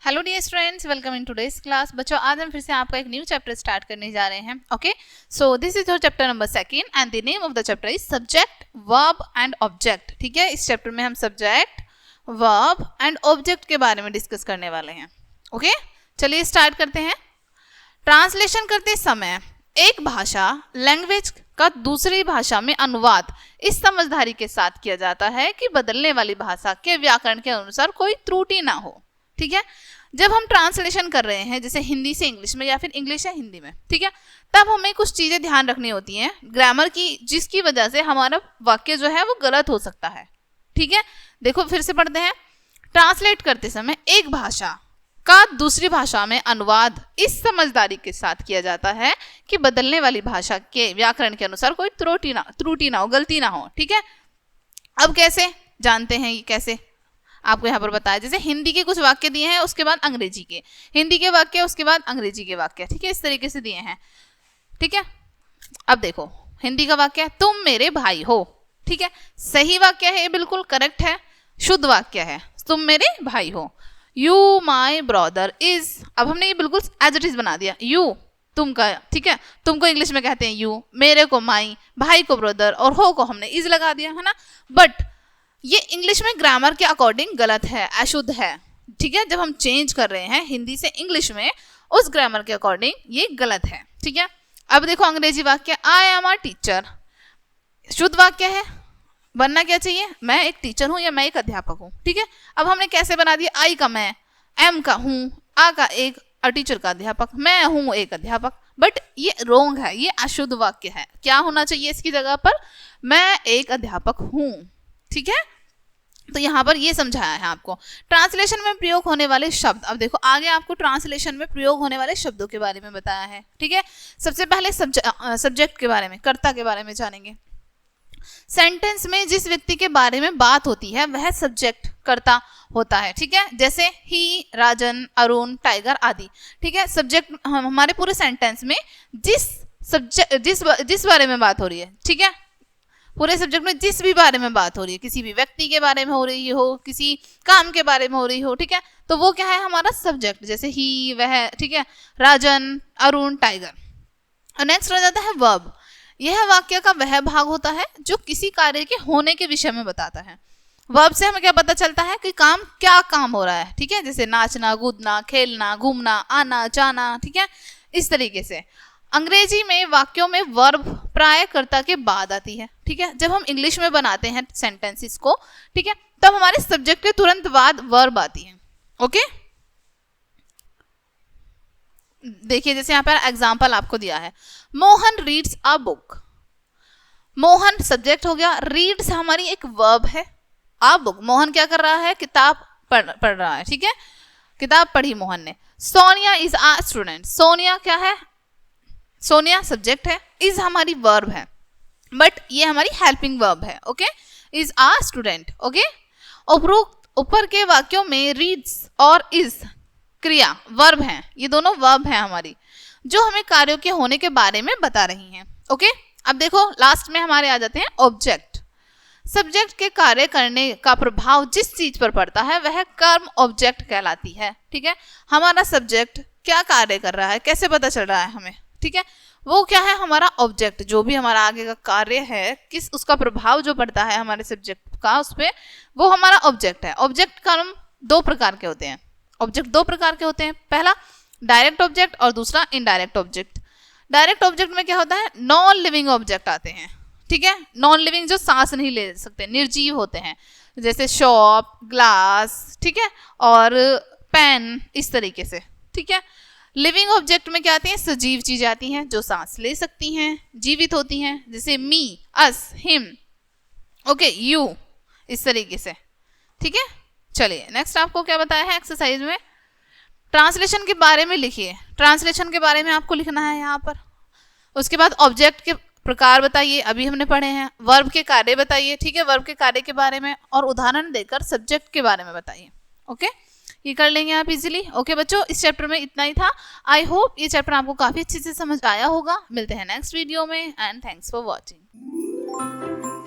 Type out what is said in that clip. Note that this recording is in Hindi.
Hello dear students, welcome in today's class. बच्चों, आज हम फिर से आपका एक न्यू चैप्टर स्टार्ट करने जा रहे हैं। Okay, so this is your chapter number 2 and the name of the chapter is subject, verb and object. ठीक है, इस चैप्टर में हम सब्जेक्ट, वर्ब एंड ऑब्जेक्ट के बारे में डिस्कस करने वाले हैं। ओके, चलिए स्टार्ट करते हैं। ट्रांसलेशन करते समय एक भाषा लैंग्वेज का दूसरी भाषा में अनुवाद इस समझदारी के साथ किया जाता है कि बदलने वाली भाषा के व्याकरण के अनुसार कोई त्रुटि ना हो। ठीक है, जब हम ट्रांसलेशन कर रहे हैं जैसे हिंदी से इंग्लिश में या फिर इंग्लिश से हिंदी में, ठीक है, तब हमें कुछ चीजें ध्यान रखनी होती हैं ग्रामर की, जिसकी वजह से हमारा वाक्य जो है वो गलत हो सकता है। ठीक है, देखो फिर से पढ़ते हैं। ट्रांसलेट करते समय एक भाषा का दूसरी भाषा में अनुवाद इस समझदारी के साथ किया जाता है कि बदलने वाली भाषा के व्याकरण के अनुसार कोई त्रुटि ना हो, गलती ना हो। ठीक है, अब कैसे जानते हैं, ये कैसे आपको यहाँ पर बताया। जैसे हिंदी के कुछ वाक्य दिए हैं, उसके बाद अंग्रेजी के, हिंदी के वाक्य उसके बाद अंग्रेजी के वाक्य। ठीक है, इस तरीके से दिए हैं। ठीक है, अब देखो हिंदी का वाक्य है तुम मेरे भाई हो। ठीक है, सही वाक्य है, ये बिल्कुल करेक्ट है, शुद्ध वाक्य है, तुम मेरे भाई हो। यू माई ब्रदर इज, अब हमने ये बिल्कुल एज इट इज बना दिया, यू तुम का। ठीक है, तुमको इंग्लिश में कहते हैं यू, मेरे को माई, भाई को ब्रदर, और हो को हमने इज लगा दिया है ना। बट ये इंग्लिश में ग्रामर के अकॉर्डिंग गलत है, अशुद्ध है। ठीक है, जब हम चेंज कर रहे हैं हिंदी से इंग्लिश में, उस ग्रामर के अकॉर्डिंग ये गलत है। ठीक है, अब देखो अंग्रेजी वाक्य, आई एम अ टीचर, शुद्ध वाक्य है, बनना क्या चाहिए, मैं एक टीचर हूं या मैं एक अध्यापक हूं। ठीक है, अब हमने कैसे बना दिया, आई का मैं, एम का हूं, आ का एक, टीचर का अध्यापक, मैं हूं एक अध्यापक। बट ये रोंग है, ये अशुद्ध वाक्य है। क्या होना चाहिए इसकी जगह पर, मैं एक अध्यापक हूं। ठीक है, तो यहाँ पर ये समझाया है आपको। ट्रांसलेशन में प्रयोग होने वाले शब्द, अब देखो आगे आपको ट्रांसलेशन में प्रयोग होने वाले शब्दों के बारे में बताया है। ठीक है, सबसे पहले सब्जेक्ट के बारे में, कर्ता के बारे में जानेंगे। सेंटेंस में जिस व्यक्ति के बारे में बात होती है वह सब्जेक्ट, कर्ता होता है। ठीक है, जैसे ही, राजन, अरुण, टाइगर आदि। ठीक है, सब्जेक्ट हमारे पूरे सेंटेंस में जिस बारे में बात हो रही है, ठीक है, पूरे सब्जेक्ट में जिस भी बारे में बात हो रही है, किसी भी व्यक्ति के बारे में हो रही हो, किसी काम के बारे में हो रही हो, ठीक है, तो वो क्या है, हमारा सब्जेक्ट। जैसे ही, वह, ठीक है, राजन, अरुण, टाइगर। और नेक्स्ट रह जाता है वर्ब। यह वाक्य का वह भाग होता है जो किसी कार्य के होने के विषय में बताता है। वर्ब से हमें क्या पता चलता है कि क्या काम हो रहा है। ठीक है, जैसे नाचना, कूदना, खेलना, घूमना, आना, जाना। ठीक है, इस तरीके से अंग्रेजी में वाक्यों में वर्ब प्राय कर्ता के बाद आती है। ठीक है, जब हम इंग्लिश में बनाते हैं सेंटेंसेस को, ठीक है, तब हमारे सब्जेक्ट के तुरंत बाद वर्ब आती है। ओके, देखिए जैसे यहाँ पर एग्जांपल आपको दिया है, Mohan reads a book. Mohan subject हो गया, रीड्स हमारी एक वर्ब है, अ बुक, मोहन क्या कर रहा है, किताब पढ़ रहा है। ठीक है, किताब पढ़ी मोहन ने। Sonia is a student, Sonia क्या है, सोनिया सब्जेक्ट है, इज हमारी वर्ब है, बट ये हमारी हेल्पिंग वर्ब है। Okay, is a student. Okay, उपरोक्त ऊपर के वाक्यों में रीड्स और इज क्रिया वर्ब हैं, ये दोनों वर्ब हैं हमारी, जो हमें कार्यों के होने के बारे में बता रही हैं। ओके, अब देखो लास्ट में हमारे आ जाते हैं ऑब्जेक्ट। सब्जेक्ट के कार्य करने का प्रभाव जिस चीज पर पड़ता है वह कर्म ऑब्जेक्ट कहलाती है। ठीक है, हमारा सब्जेक्ट क्या कार्य कर रहा है, कैसे पता चल रहा है हमें, ठीक है, वो क्या है, हमारा ऑब्जेक्ट, जो भी हमारा आगे का कार्य है, किस उसका प्रभाव जो पड़ता है हमारे सब्जेक्ट का उस पे, वो हमारा ऑब्जेक्ट है। ऑब्जेक्ट का नाम दो प्रकार के होते हैं, ऑब्जेक्ट दो प्रकार के होते हैं, पहला डायरेक्ट ऑब्जेक्ट और दूसरा इनडायरेक्ट ऑब्जेक्ट। डायरेक्ट ऑब्जेक्ट में क्या होता है, नॉन लिविंग ऑब्जेक्ट आते हैं। ठीक है, नॉन लिविंग जो सांस नहीं ले सकते, निर्जीव होते हैं, जैसे शॉप, ग्लास, ठीक है, और पेन, इस तरीके से। ठीक है, लिविंग ऑब्जेक्ट में क्या आती हैं, सजीव चीजें आती हैं जो सांस ले सकती हैं, जीवित होती हैं, जैसे मी, अस, हिम, ओके, यू, इस तरीके से। ठीक है, चलिए नेक्स्ट आपको क्या बताया है एक्सरसाइज में, ट्रांसलेशन के बारे में लिखिए। ट्रांसलेशन के बारे में आपको लिखना है यहाँ पर। उसके बाद ऑब्जेक्ट के प्रकार बताइए, अभी हमने पढ़े हैं। वर्ब के कार्य बताइए, ठीक है, वर्ब के कार्य के बारे में, और उदाहरण देकर सब्जेक्ट के बारे में बताइए। ओके, ये कर लेंगे आप इजीली। ओके बच्चों, इस चैप्टर में इतना ही था। आई होप ये चैप्टर आपको काफी अच्छे से समझ आया होगा। मिलते हैं नेक्स्ट वीडियो में, एंड थैंक्स फॉर वॉचिंग।